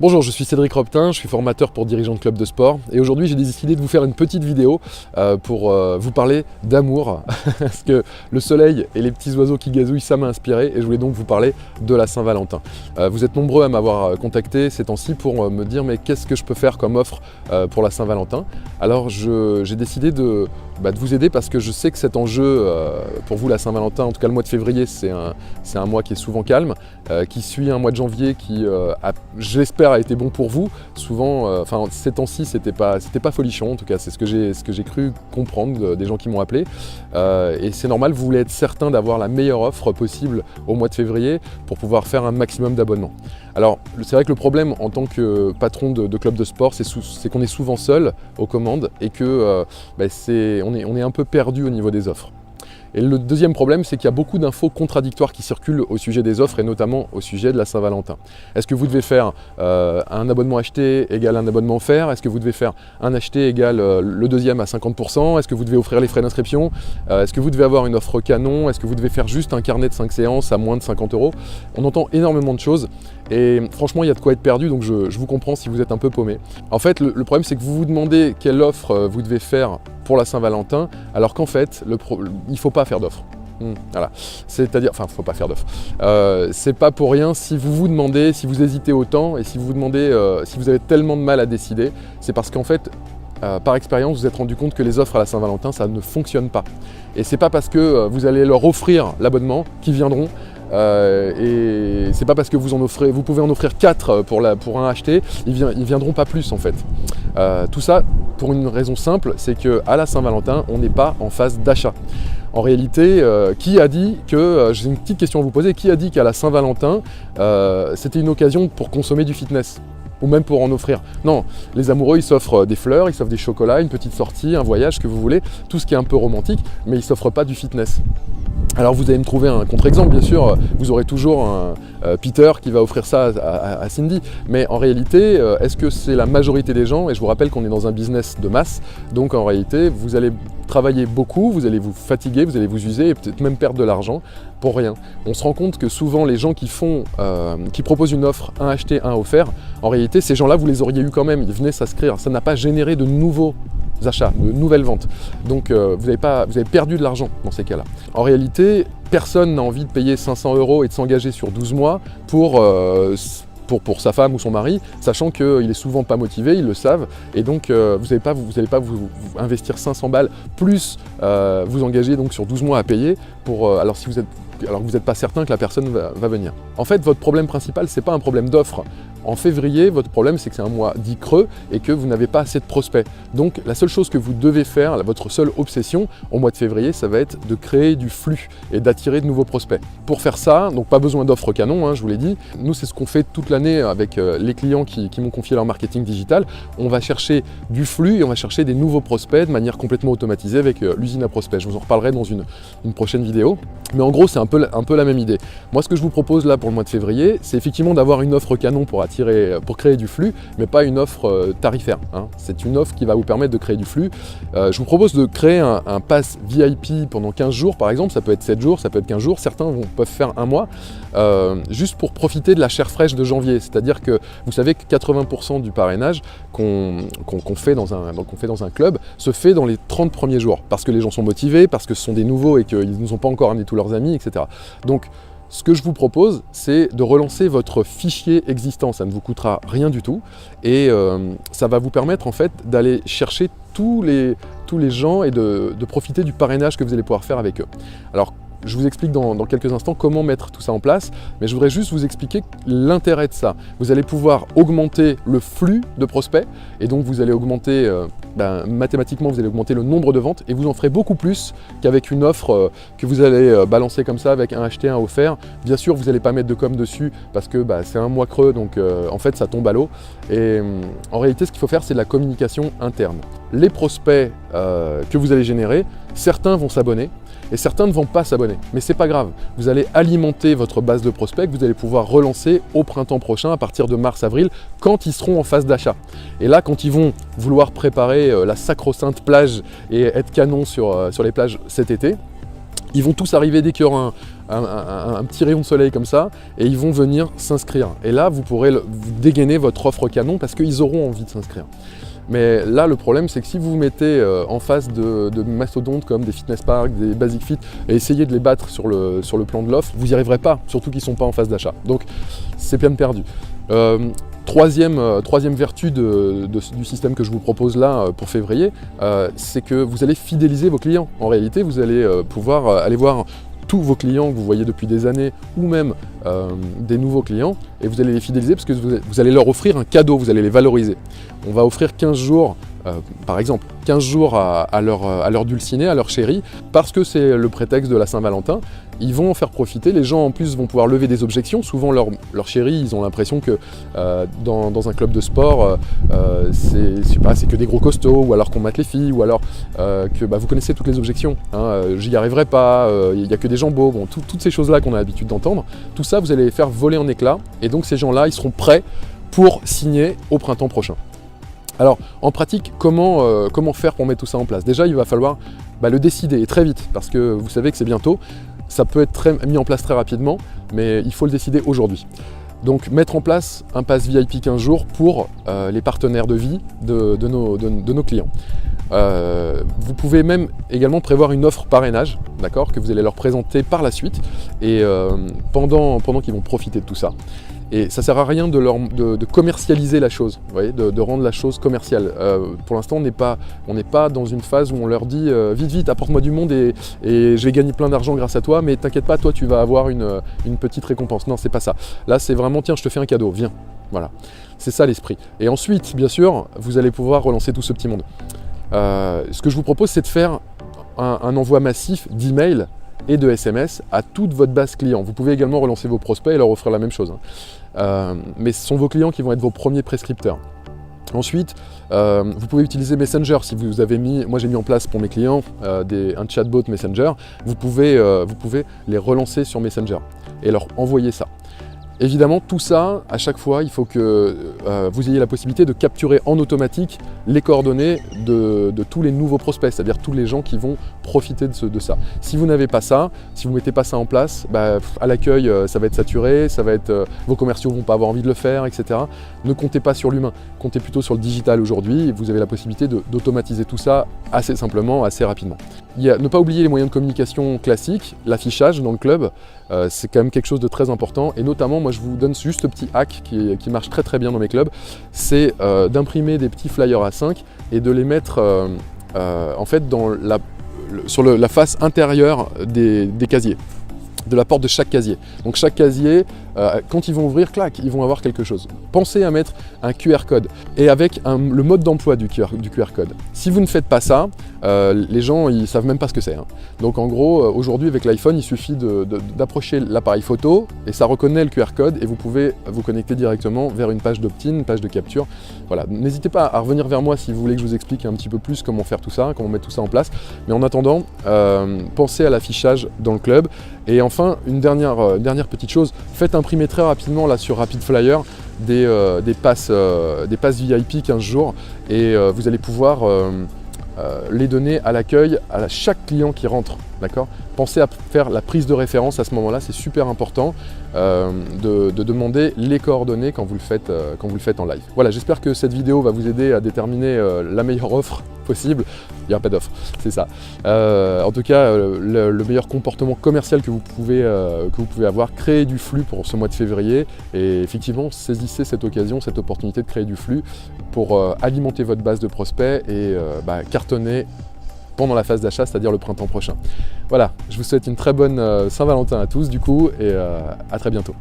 Bonjour, je suis Cédric Robtin, je suis formateur pour dirigeants de clubs de sport et aujourd'hui j'ai décidé de vous faire une petite vidéo pour vous parler d'amour parce que le soleil et les petits oiseaux qui gazouillent ça m'a inspiré et je voulais donc vous parler de la Saint-Valentin. Vous êtes nombreux à m'avoir contacté ces temps-ci pour me dire mais qu'est-ce que je peux faire comme offre pour la Saint-Valentin. Alors j'ai décidé de vous aider parce que je sais que cet enjeu pour vous la Saint-Valentin, en tout cas le mois de février c'est un mois qui est souvent calme, qui suit un mois de janvier qui j'espère a été bon pour vous. Souvent, ces temps-ci c'était pas folichon, en tout cas c'est ce que j'ai cru comprendre des gens qui m'ont appelé et c'est normal, vous voulez être certain d'avoir la meilleure offre possible au mois de février pour pouvoir faire un maximum d'abonnements. Alors c'est vrai que le problème en tant que patron de club de sport c'est qu'on est souvent seul aux commandes et que on est un peu perdu au niveau des offres. Et le deuxième problème, c'est qu'il y a beaucoup d'infos contradictoires qui circulent au sujet des offres et notamment au sujet de la Saint-Valentin. Est-ce que vous devez faire un abonnement acheté égale un abonnement offert? Est-ce que vous devez faire un acheté égale le deuxième à 50%? Est-ce que vous devez offrir les frais d'inscription? Est-ce que vous devez avoir une offre canon? Est-ce que vous devez faire juste un carnet de 5 séances à moins de 50 €? On entend énormément de choses et franchement, il y a de quoi être perdu, donc je vous comprends si vous êtes un peu paumé. En fait, le problème, c'est que vous vous demandez quelle offre vous devez faire pour la Saint-Valentin, alors qu'en fait, il ne faut pas faire d'offre. Voilà. C'est-à-dire, il ne faut pas faire d'offre. C'est pas pour rien si vous vous demandez, si vous hésitez autant et si vous vous demandez si vous avez tellement de mal à décider, c'est parce qu'en fait, par expérience, vous vous êtes rendu compte que les offres à la Saint-Valentin, ça ne fonctionne pas. Et c'est pas parce que vous allez leur offrir l'abonnement qu'ils viendront. Et c'est pas parce que vous pouvez en offrir 4 pour un acheté, ils viendront pas plus en fait. Tout ça pour une raison simple, c'est qu'à la Saint-Valentin, on n'est pas en phase d'achat. En réalité, qui a dit que, j'ai une petite question à vous poser, qui a dit qu'à la Saint-Valentin, c'était une occasion pour consommer du fitness ? Ou même pour en offrir. Non, les amoureux, ils s'offrent des fleurs, ils s'offrent des chocolats, une petite sortie, un voyage, ce que vous voulez, tout ce qui est un peu romantique, mais ils ne s'offrent pas du fitness. Alors vous allez me trouver un contre-exemple, bien sûr, vous aurez toujours un Peter qui va offrir ça à Cindy, mais en réalité, est-ce que c'est la majorité des gens? Et je vous rappelle qu'on est dans un business de masse, donc en réalité, vous allez travailler beaucoup, vous allez vous fatiguer, vous allez vous user et peut-être même perdre de l'argent pour rien. On se rend compte que souvent les gens qui proposent une offre, un acheté, un offert, en réalité ces gens-là vous les auriez eu quand même, ils venaient s'inscrire, ça n'a pas généré de nouveaux achats, de nouvelles ventes. Donc vous avez perdu de l'argent dans ces cas-là. En réalité, personne n'a envie de payer 500 € et de s'engager sur 12 mois pour sa femme ou son mari, sachant qu'il est souvent pas motivé, ils le savent, et donc vous n'allez pas vous investir 500 balles plus vous engager donc sur 12 mois à payer alors que vous n'êtes pas certain que la personne va venir. En fait, votre problème principal, c'est pas un problème d'offre. En février, votre problème, c'est que c'est un mois dit creux et que vous n'avez pas assez de prospects. Donc, la seule chose que vous devez faire, votre seule obsession au mois de février, ça va être de créer du flux et d'attirer de nouveaux prospects. Pour faire ça, donc pas besoin d'offres canon, je vous l'ai dit. Nous, c'est ce qu'on fait toute l'année avec les clients qui m'ont confié leur marketing digital. On va chercher du flux et on va chercher des nouveaux prospects de manière complètement automatisée avec l'usine à prospects. Je vous en reparlerai dans une prochaine vidéo. Mais en gros, c'est un peu la même idée. Moi, ce que je vous propose là pour le mois de février, c'est effectivement d'avoir une offre canon pour créer du flux, mais pas une offre tarifaire. C'est une offre qui va vous permettre de créer du flux. Je vous propose de créer un pass VIP pendant 15 jours, par exemple. Ça peut être 7 jours, ça peut être 15 jours. Certains peuvent faire un mois, juste pour profiter de la chair fraîche de janvier. C'est-à-dire que vous savez que 80% du parrainage qu'on fait dans un club se fait dans les 30 premiers jours, parce que les gens sont motivés, parce que ce sont des nouveaux et qu'ils ne nous ont pas encore amené tous leurs amis, etc. Donc, ce que je vous propose, c'est de relancer votre fichier existant. Ça ne vous coûtera rien du tout et ça va vous permettre en fait d'aller chercher tous les gens et de profiter du parrainage que vous allez pouvoir faire avec eux. Alors, je vous explique dans quelques instants comment mettre tout ça en place, mais je voudrais juste vous expliquer l'intérêt de ça. Vous allez pouvoir augmenter le flux de prospects et donc vous allez augmenter, mathématiquement, vous allez augmenter le nombre de ventes et vous en ferez beaucoup plus qu'avec une offre que vous allez balancer comme ça avec un acheté, un offert. Bien sûr, vous n'allez pas mettre de com dessus parce que c'est un mois creux, donc en fait ça tombe à l'eau. Et en réalité, ce qu'il faut faire, c'est de la communication interne. Les prospects que vous allez générer, certains vont s'abonner, et certains ne vont pas s'abonner. Mais c'est pas grave, vous allez alimenter votre base de prospects que vous allez pouvoir relancer au printemps prochain à partir de mars-avril quand ils seront en phase d'achat. Et là, quand ils vont vouloir préparer la sacro-sainte plage et être canon sur les plages cet été, ils vont tous arriver dès qu'il y aura un petit rayon de soleil comme ça, et ils vont venir s'inscrire. Et là, vous pourrez vous dégainer votre offre canon parce qu'ils auront envie de s'inscrire. Mais là, le problème, c'est que si vous vous mettez en face de mastodontes comme des fitness parks, des basic fit, et essayez de les battre sur le plan de l'offre, vous n'y arriverez pas, surtout qu'ils ne sont pas en phase d'achat. Donc, c'est peine perdue. Troisième vertu du système que je vous propose là pour février, c'est que vous allez fidéliser vos clients. En réalité, vous allez pouvoir aller voir tous vos clients que vous voyez depuis des années ou même des nouveaux clients et vous allez les fidéliser parce que vous allez leur offrir un cadeau, vous allez les valoriser. On va offrir 15 jours, par exemple, 15 jours à leur dulcinée, à leur chérie, parce que c'est le prétexte de la Saint-Valentin. Ils vont en faire profiter, les gens en plus vont pouvoir lever des objections. Souvent leur chérie, ils ont l'impression que dans un club de sport, c'est que des gros costauds, ou alors qu'on mate les filles, ou alors que vous connaissez toutes les objections. Hein, j'y arriverai pas, il n'y a que des gens beaux, bon, toutes ces choses-là qu'on a l'habitude d'entendre. Tout ça, vous allez les faire voler en éclats, et donc ces gens-là, ils seront prêts pour signer au printemps prochain. Alors, en pratique, comment faire pour mettre tout ça en place? Déjà, il va falloir le décider, et très vite, parce que vous savez que c'est bientôt. Ça peut être mis en place très rapidement, mais il faut le décider aujourd'hui. Donc, mettre en place un pass VIP 15 jours pour les partenaires de vie de nos clients. Vous pouvez même également prévoir une offre parrainage, d'accord, que vous allez leur présenter par la suite, et pendant qu'ils vont profiter de tout ça. Et ça ne sert à rien de commercialiser la chose, vous voyez, de rendre la chose commerciale. Pour l'instant, on n'est pas dans une phase où on leur dit vite, vite, apporte-moi du monde et je vais gagner plein d'argent grâce à toi, mais t'inquiète pas, toi tu vas avoir une petite récompense. Non, c'est pas ça. Là, c'est vraiment, tiens, je te fais un cadeau, viens. Voilà, c'est ça l'esprit. Et ensuite, bien sûr, vous allez pouvoir relancer tout ce petit monde. Ce que je vous propose, c'est de faire un envoi massif d'emails et de SMS à toute votre base client. Vous pouvez également relancer vos prospects et leur offrir la même chose. Mais ce sont vos clients qui vont être vos premiers prescripteurs. Ensuite, vous pouvez utiliser Messenger. Si vous avez moi j'ai mis en place pour mes clients un chatbot Messenger, vous pouvez les relancer sur Messenger et leur envoyer ça. Évidemment, tout ça, à chaque fois, il faut que vous ayez la possibilité de capturer en automatique les coordonnées de tous les nouveaux prospects, c'est-à-dire tous les gens qui vont profiter de ça. Si vous n'avez pas ça, si vous ne mettez pas ça en place, à l'accueil, ça va être saturé, vos commerciaux ne vont pas avoir envie de le faire, etc. Ne comptez pas sur l'humain, comptez plutôt sur le digital aujourd'hui, et vous avez la possibilité d'automatiser tout ça assez simplement, assez rapidement. Ne pas oublier les moyens de communication classiques, l'affichage dans le club, c'est quand même quelque chose de très important, et notamment, moi je vous donne juste ce petit hack qui marche très très bien dans mes clubs, c'est d'imprimer des petits flyers A5 et de les mettre en fait sur la face intérieure des casiers, de la porte de chaque casier. Donc chaque casier, quand ils vont ouvrir, clac, ils vont avoir quelque chose. Pensez à mettre un QR code et avec le mode d'emploi du QR code. Si vous ne faites pas ça, les gens ils savent même pas ce que c'est. Hein. Donc en gros, aujourd'hui avec l'iPhone, il suffit d'approcher l'appareil photo et ça reconnaît le QR code et vous pouvez vous connecter directement vers une page d'opt-in, une page de capture. Voilà, n'hésitez pas à revenir vers moi si vous voulez que je vous explique un petit peu plus comment faire tout ça, comment mettre tout ça en place. Mais en attendant, pensez à l'affichage dans le club. Et enfin, une dernière petite chose, faites imprimer très rapidement là sur Rapid Flyer des passes VIP 15 jours et vous allez pouvoir les donner à l'accueil à chaque client qui rentre, d'accord? Pensez à faire la prise de référence à ce moment-là, c'est super important de demander les coordonnées quand vous le faites en live. Voilà, j'espère que cette vidéo va vous aider à déterminer la meilleure offre possible. Il n'y a pas d'offre, c'est ça. En tout cas, le meilleur comportement commercial que vous pouvez avoir, créer du flux pour ce mois de février. Et effectivement, saisissez cette occasion, cette opportunité de créer du flux pour alimenter votre base de prospects et cartonner pendant la phase d'achat, c'est-à-dire le printemps prochain. Voilà, je vous souhaite une très bonne Saint-Valentin à tous du coup et à très bientôt.